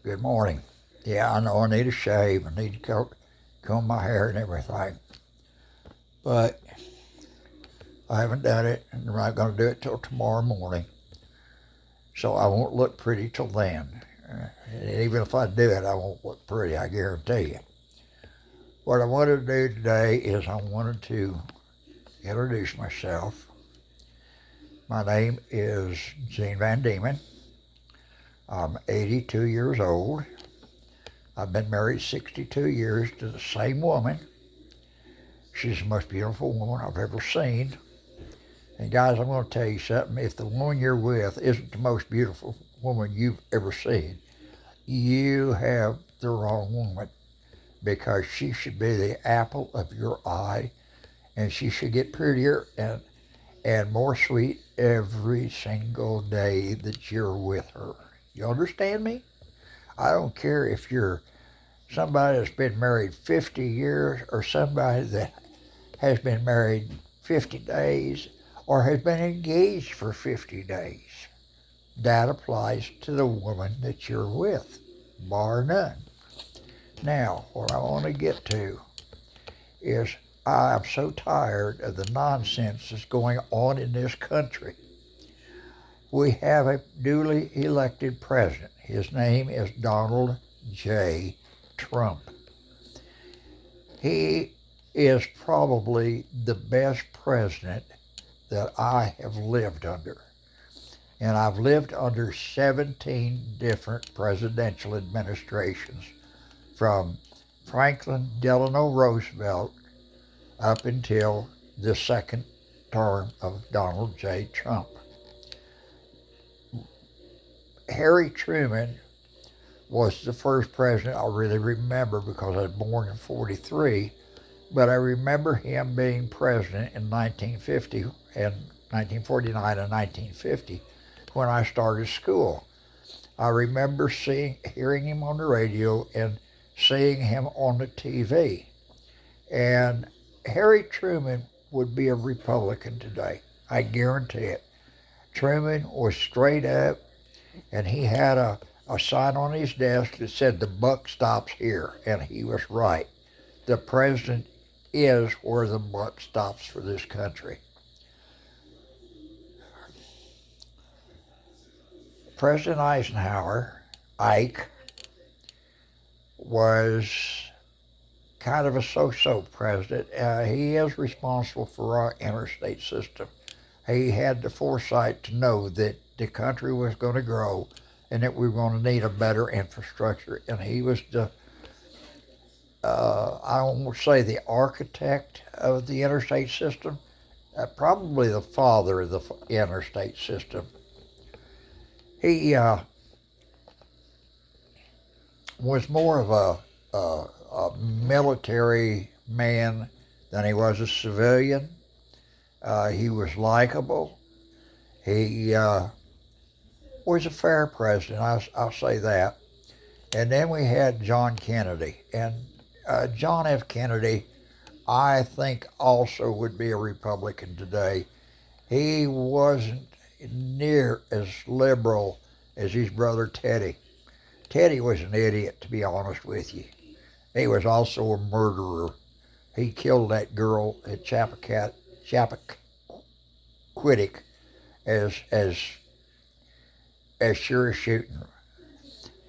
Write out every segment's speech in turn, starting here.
Good morning. Yeah, I know I need a shave. I need to comb my hair and everything. But I haven't done it, and I'm not going to do it till tomorrow morning. So I won't look pretty till then. And even if I do it, I won't look pretty, I guarantee you. What I wanted to do today is I wanted to introduce myself. My name is Gene Van Diemen. I'm 82 years old. I've been married 62 years to the same woman. She's the most beautiful woman I've ever seen. And guys, I'm going to tell you something. If the woman you're with isn't the most beautiful woman you've ever seen, you have the wrong woman, because she should be the apple of your eye, and she should get prettier and more sweet every single day that you're with her. You understand me? I don't care if you're somebody that's been married 50 years or somebody that has been married 50 days or has been engaged for 50 days. That applies to the woman that you're with, bar none. Now, what I want to get to is I'm so tired of the nonsense that's going on in this country. We have a duly elected president. His name is Donald J. Trump. He is probably the best president that I have lived under. And I've lived under 17 different presidential administrations, from Franklin Delano Roosevelt up until the second term of Donald J. Trump. Harry Truman was the first president I really remember, because I was born in 43, but I remember him being president in 1950 and 1949 and 1950 when I started school. I remember hearing him on the radio and seeing him on the TV. And Harry Truman would be a Republican today. I guarantee it. Truman was straight up, and he had a sign on his desk that said, "The buck stops here," and he was right. The president is where the buck stops for this country. President Eisenhower, Ike, was kind of a so-so president. He is responsible for our interstate system. He had the foresight to know that the country was going to grow and that we were going to need a better infrastructure. And he was I won't say the architect of the interstate system, probably the father of the interstate system. He was more of a military man than he was a civilian. He was likable. He was a fair president, I'll say that. And then we had John Kennedy. And John F. Kennedy, I think, also would be a Republican today. He wasn't near as liberal as his brother Teddy. Teddy was an idiot, to be honest with you. He was also a murderer. He killed that girl at Chappaquiddick as sure as shooting.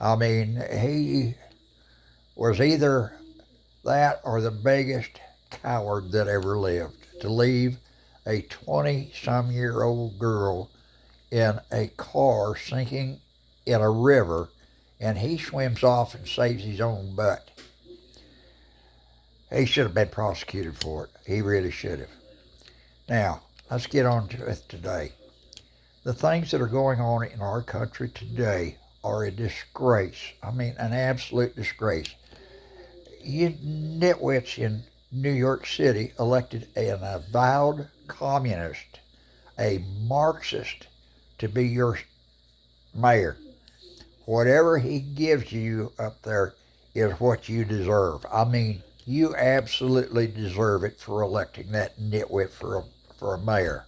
I mean, he was either that or the biggest coward that ever lived, to leave a 20-some-year-old girl in a car sinking in a river, and he swims off and saves his own butt. He should have been prosecuted for it. He really should have. Now, let's get on to it today. The things that are going on in our country today are a disgrace. I mean, an absolute disgrace. You nitwits in New York City elected an avowed communist, a Marxist, to be your mayor. Whatever he gives you up there is what you deserve. I mean, you absolutely deserve it for electing that nitwit for a mayor.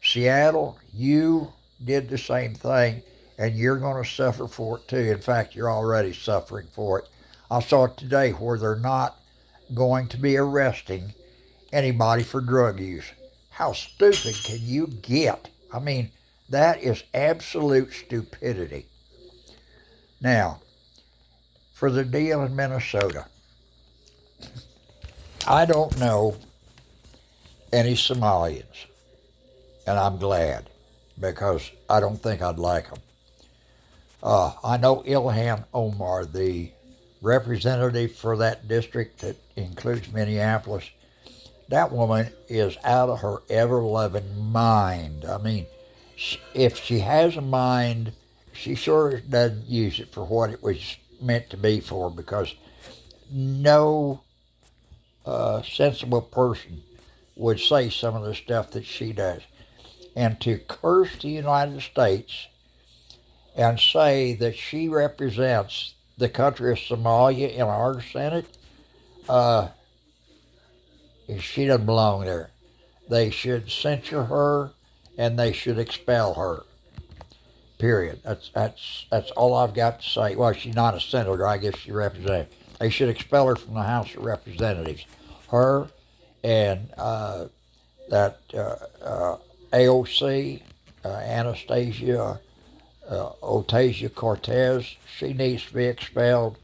Seattle, you did the same thing, and you're going to suffer for it too. In fact, you're already suffering for it. I saw it today where they're not going to be arresting anybody for drug use. How stupid can you get? I mean, that is absolute stupidity. Now, for the deal in Minnesota, I don't know any Somalians, and I'm glad because I don't think I'd like them. I know Ilhan Omar, the representative for that district that includes Minneapolis. That woman is out of her ever-loving mind. I mean, if she has a mind, she sure doesn't use it for what it was meant to be for, because no sensible person would say some of the stuff that she does. And to curse the United States and say that she represents the country of Somalia in our Senate, she doesn't belong there. They should censure her and they should expel her. Period. That's all I've got to say. Well, she's not a senator. I guess she's a representative. They should expel her from the House of Representatives. Her and that AOC, Anastasia Ocasio-Cortez, she needs to be expelled.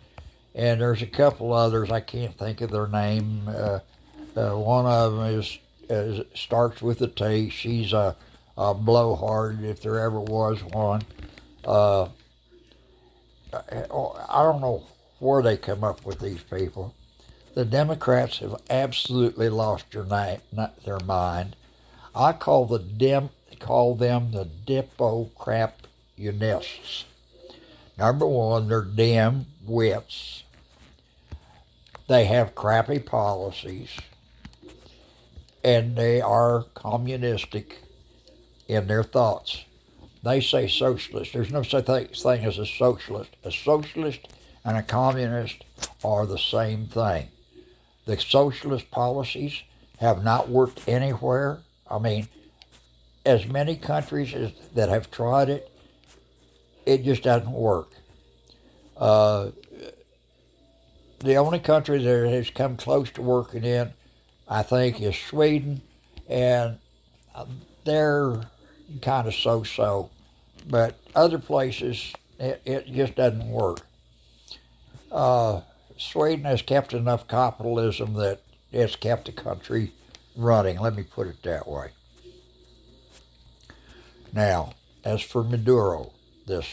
And there's a couple others, I can't think of their name. One of them starts with a T. She's a blowhard, if there ever was one. I don't know where they come up with these people. The Democrats have absolutely lost their mind. I call them the Dippo-crap-unists. Number one, they're dim wits. They have crappy policies, and they are communistic in their thoughts. They say socialist. There's no such thing as a socialist. A socialist and a communist are the same thing. The socialist policies have not worked anywhere. I mean, as many countries that have tried it, it just doesn't work. The only country that has come close to working in, I think, is Sweden, and they're kind of so-so. But other places, it just doesn't work. Sweden has kept enough capitalism that it's kept the country running. Let me put it that way. Now, as for Maduro, this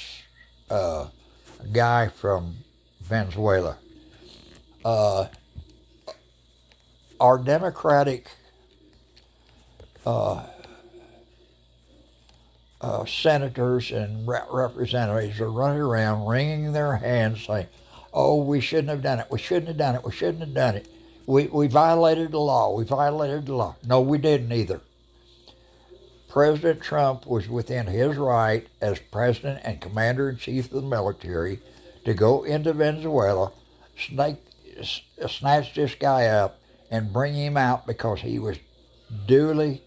guy from Venezuela, our Democratic senators and representatives are running around wringing their hands saying, oh, we shouldn't have done it, we shouldn't have done it, we shouldn't have done it. We violated the law, we violated the law. No, we didn't either. President Trump was within his right as president and commander-in-chief of the military to go into Venezuela, snatch this guy up, and bring him out because he was duly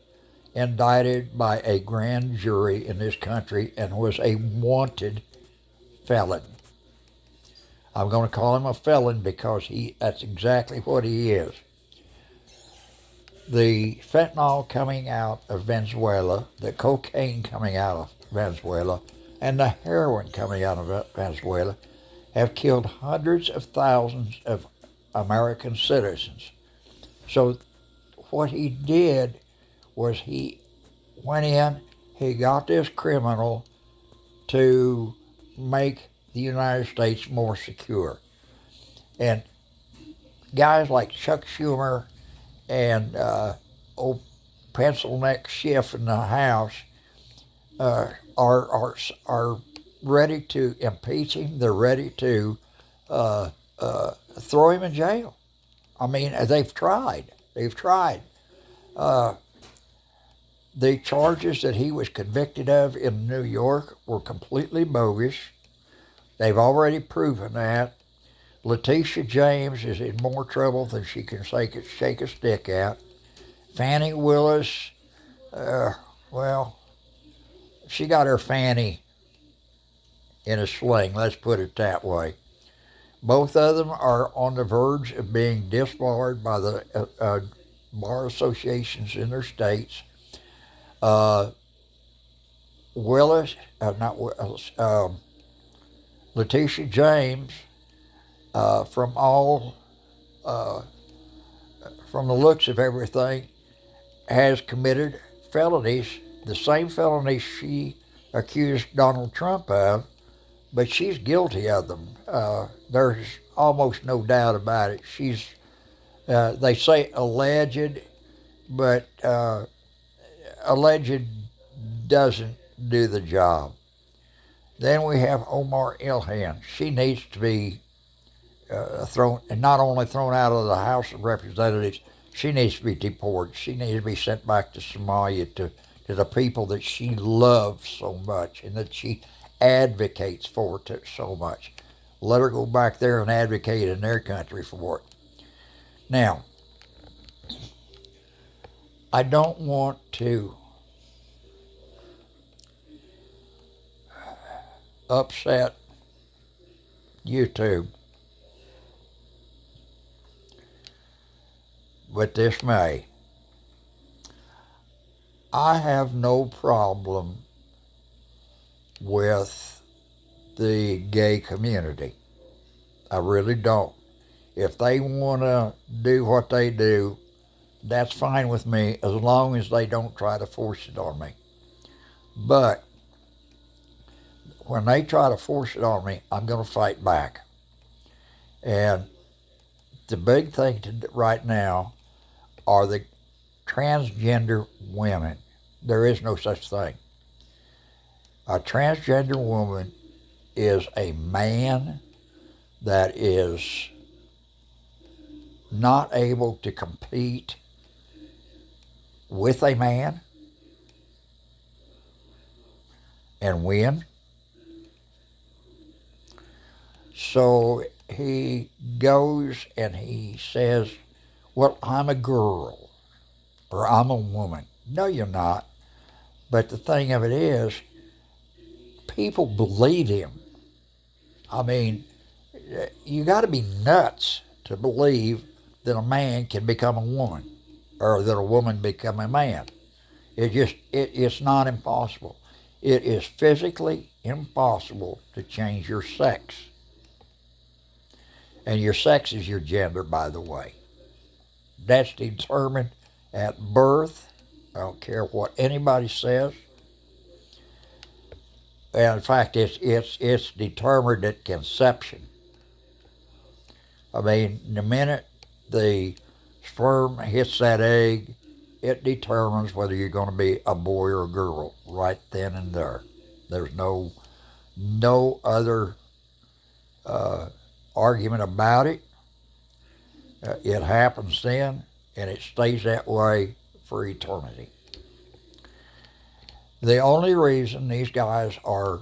indicted by a grand jury in this country and was a wanted felon. I'm going to call him a felon because that's exactly what he is. The fentanyl coming out of Venezuela, the cocaine coming out of Venezuela, and the heroin coming out of Venezuela have killed hundreds of thousands of American citizens. So what he did was he went in, he got this criminal to make the United States more secure. And guys like Chuck Schumer and old pencil neck Schiff in the House are ready to impeach him. They're ready to throw him in jail. I mean, they've tried. The charges that he was convicted of in New York were completely bogus. They've already proven that. Letitia James is in more trouble than she can shake a stick at. Fannie Willis, well, she got her fanny in a sling, let's put it that way. Both of them are on the verge of being disbarred by the bar associations in their states. Uh, Willis, not Willis, Letitia James, from all, uh, from the looks of everything, has committed felonies, the same felonies she accused Donald Trump of, but she's guilty of them. There's almost no doubt about it. They say alleged, but alleged doesn't do the job. Then we have Omar Ilhan. She needs to be thrown, and not only thrown out of the House of Representatives, she needs to be deported. She needs to be sent back to Somalia to the people that she loves so much and that she advocates for so much. Let her go back there and advocate in their country for it. Now, I don't want to upset YouTube, but this may. I have no problem with the gay community. I really don't. If they want to do what they do, that's fine with me as long as they don't try to force it on me. But when they try to force it on me, I'm going to fight back. And the big thing right now are the transgender women. There is no such thing. A transgender woman is a man that is not able to compete with a man and win. So he goes and he says, well, I'm a girl or I'm a woman. No, you're not. But the thing of it is, people believe him. I mean, you got to be nuts to believe that a man can become a woman or that a woman become a man. It's not impossible. It is physically impossible to change your sex. And your sex is your gender, by the way. That's determined at birth. I don't care what anybody says. And in fact, it's determined at conception. I mean, the minute the sperm hits that egg, it determines whether you're going to be a boy or a girl right then and there. There's no other argument about it. It happens then, and it stays that way for eternity. The only reason these guys are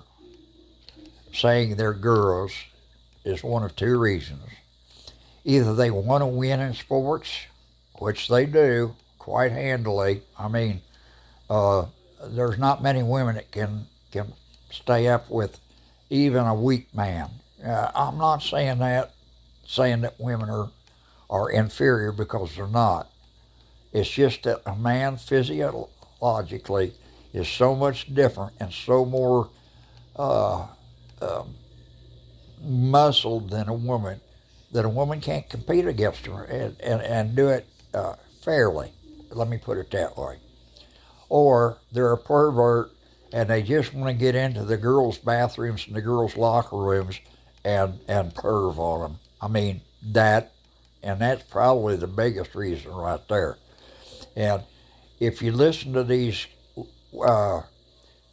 saying they're girls is one of two reasons. Either they want to win in sports, which they do quite handily. I mean, there's not many women that can stay up with even a weak man. I'm not saying that women are inferior, because they're not. It's just that a man physiologically is so much different and so more muscled than a woman, that a woman can't compete against her and do it fairly. Let me put it that way. Or they're a pervert and they just want to get into the girls' bathrooms and the girls' locker rooms and perv on them. I mean, that's probably the biggest reason right there. And if you listen to these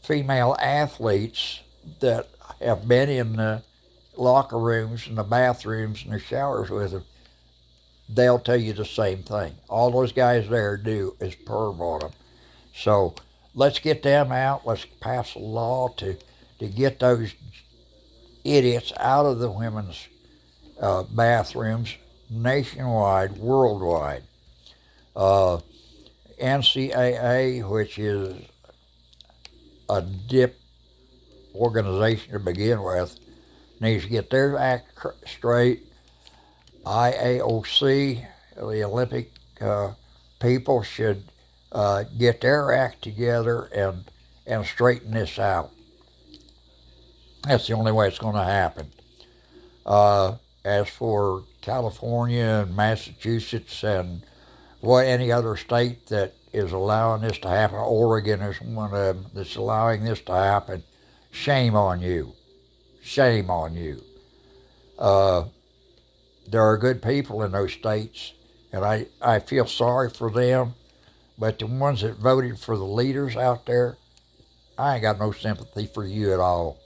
female athletes that have been in the locker rooms and the bathrooms and the showers with them, they'll tell you the same thing. All those guys there do is perv on them. So let's get them out. Let's pass a law to get those idiots out of the women's bathrooms nationwide, worldwide. NCAA, which is a organization to begin with needs to get their act straight. IAOC, the Olympic people, should get their act together and straighten this out. That's the only way it's going to happen. As for California and Massachusetts and any other state that is allowing this to happen, Oregon is one of them that's allowing this to happen, shame on you. Shame on you. There are good people in those states, and I feel sorry for them, but the ones that voted for the leaders out there, I ain't got no sympathy for you at all.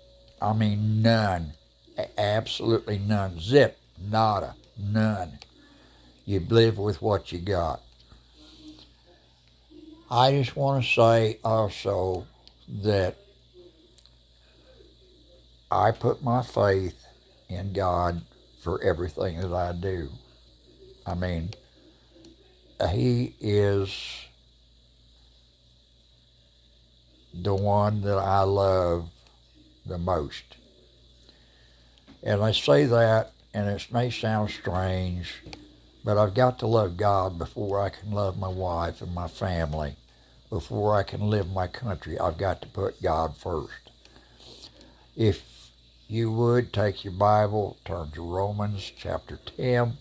I mean, none. Absolutely none. Zip. Nada. None. You live with what you got. I just want to say also that I put my faith in God for everything that I do. I mean, He is the one that I love the most. And I say that, and it may sound strange, but I've got to love God before I can love my wife and my family. Before I can live my country, I've got to put God first. If you would take your Bible, turn to Romans chapter 10,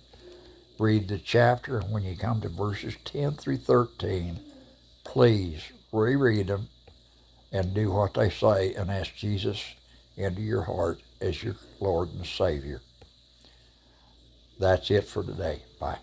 read the chapter, and when you come to verses 10 through 13, please reread them and do what they say and ask Jesus into your heart as your Lord and Savior. That's it for today. Bye.